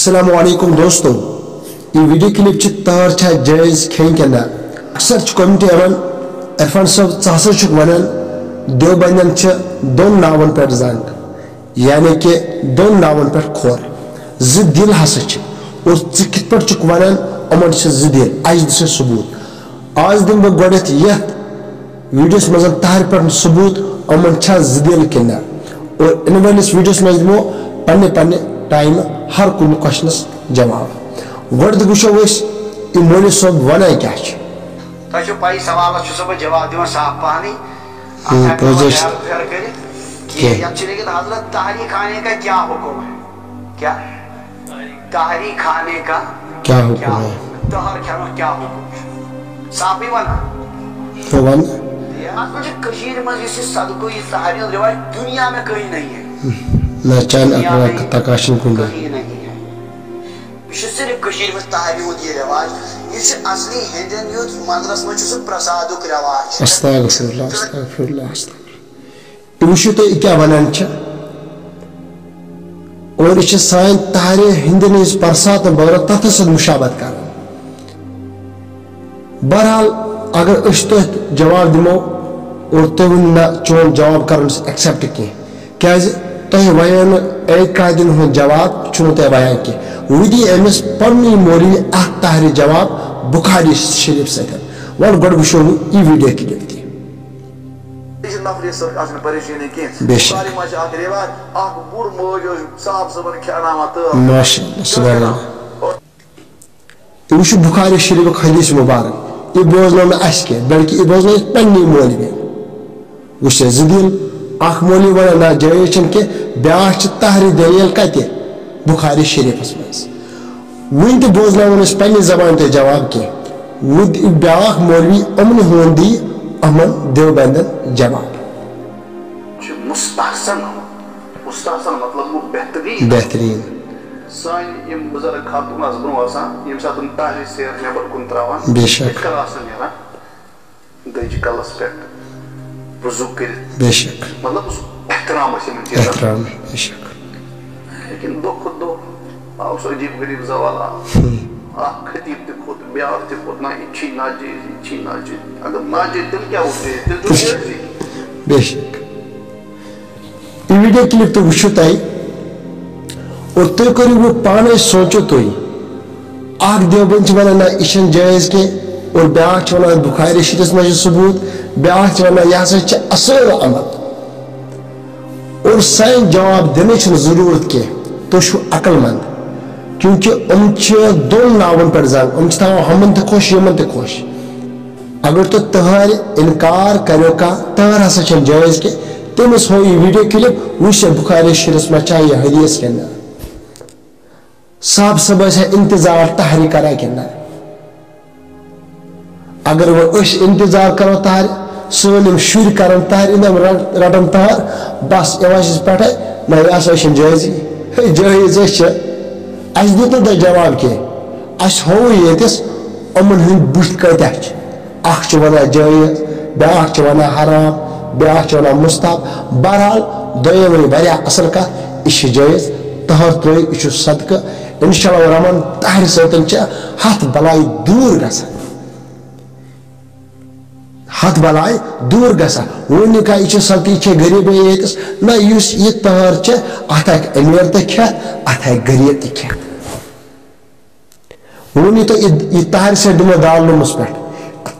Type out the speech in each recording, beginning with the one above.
अस्सलाम वालेकुम दोस्तों, ये वीडियो क्लिप तार जायज खेन के ना अक्सर कमेंटी इरफान साहब वन देवबंदन दोन नावन पे जंग, यानी कि दोन नावन पे खोर ज दिल हसा और कित पे वन अमन ज दिल आज दिस सबूत। आज दिन बह गोत वीडियोस मज तार पे सबूत अमन ज दिल कि ना, और इन वालिस वीडियोस मज दमो पन्ने पन्ने टाइम हर कुन क्वेश्चनस जवाब। गोड वुचो मौलवी साहब वन क्या पाई सवाल जवाब दिवान साफ पानी हजरत ताहरी खाने का क्या हुक्म है? क्या ताहरी खाने का क्या हुक्म है? तहर खाना क्या हुक्म? साफ ही वन तो वन कशीर में इस सदको ये ताहरी रिवाज दुनिया में कहीं नहीं है। ना चान अपना तकाशन को कहीं नहीं है। सिर्फ कशीर में ताहरी होती है रिवाज, इस असली हिंदन यूथ मदरस में जो प्रसादुक रिवाज। अस्तगफिरुल्लाह अस्तगफिरुल्लाह अस्तगफिरुल्लाह। वुचो तो क्या वनान छ और इस सान ताहरी हिंदन इस प्रसाद बर तथ सद मुशाबत कर। बहरहाल अगर तो जवाब दिमो और तो ना चोन जवाब कर एक्सेप्ट की क्या तुम वन एक कायदन हूँ जवाब तुम बयान की वो दी अमिस पन्नी मौलवी ताहरी जवाब बुखारी शरीफ सत वन गोड वुचो यह वीडियो क्लिप दी। वुचो बुखारी शरीफ हदीस मुबारक यह बोजनो ना बल्कि यह बोजनो पन्नी मौलवी वुच दिल अख मौलवी वन ना जायज कि ब्या ताहरी दलील कत बुखारी शरीफस मज वन तो बोजन पे जबान तो जवाब की ब्या मौलवी अमन हून दी अमन देवबंदन जवाब बेहतरीन बेशक बेशक मतलब एहतराम बेशक लेकिन दो खुद दो आओ सो अजीब गरीब सवाल खतीब ते खुद ब्याह ते खुद ना इच्छी नाजी अगर नाजी दिल क्या होते दिल तो बेशक ये वीडियो क्लिप तो वुचो तई और तो करी वो पाने सोचो तो आख देवबंद वन ना इशन जायज के और ब्याह वन बुखारी शरीफ में सबूत ब्याह वन यह असल अमल और सन जवाब देने जरूरत की तो अकलमंद क्योंकि दोन नावन पे जंग हमन तो खुश यमन तो खुश। अगर तो तहर इनकार करो का तहर हसा जायज के तमिस हो यह वीडियो क्लिप वुच बुखारी शरीफ में यह हदीस के ना साहब सब इंतजार तहरी करा कि ना। अगर वो इंतजार करो तहर सलम शुर कर तहर इनम रटन तहर बस यह पे ना यह जायज जायज अस दित ना जवाब के अस हो येस अमन हंद बुथ कत वन जायज ब्या वन हराम ब्या वन मुस्ताब। बहरहाल दोवे वह असल कत यह जायज तहर त्रो यह सदका इंशाअल्लाह रहमान तहर सत हथ बलाई दूर ग हथ बलाय दूर गसा वन का यह सदका यह गरीब येस ना यह तहर अत अमीर तो खेत अत गरीब तो खेत वन तो यह तहर से दिमो दालुमस पे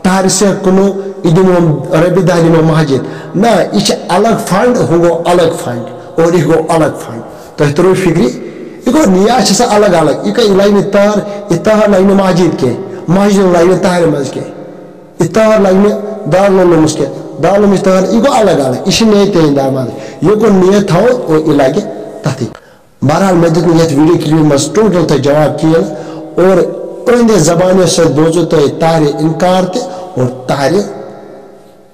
तहर से कुनो दिमो रबी दह दिमो मस्जिद ना यह अलग फंड हु गो अलग फंड और यह गो अलग फंड तुम तरो फिक्री यह गो नियाज अलग अलग यह लगे तहर लगे मस्जिद के मस्जिद लगे तहर मज के यह तहर लगे दालुमस के दालुमस तहर यह गो अलग अलग यह नी तेन दामाद यह गो नी थो और यह लगे तथ। बहरहाल मैं दित ये वीडियो क्लिप मज टोटल तो जवाब किए और अहंदे जबान सत बोजो तो ताहरी इनकार ते और ताहरी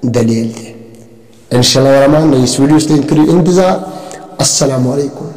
दलील ते। इंशाअल्लाह रहमान इस वीडियो से करो इंतजार। अस्सलाम वालेकुम।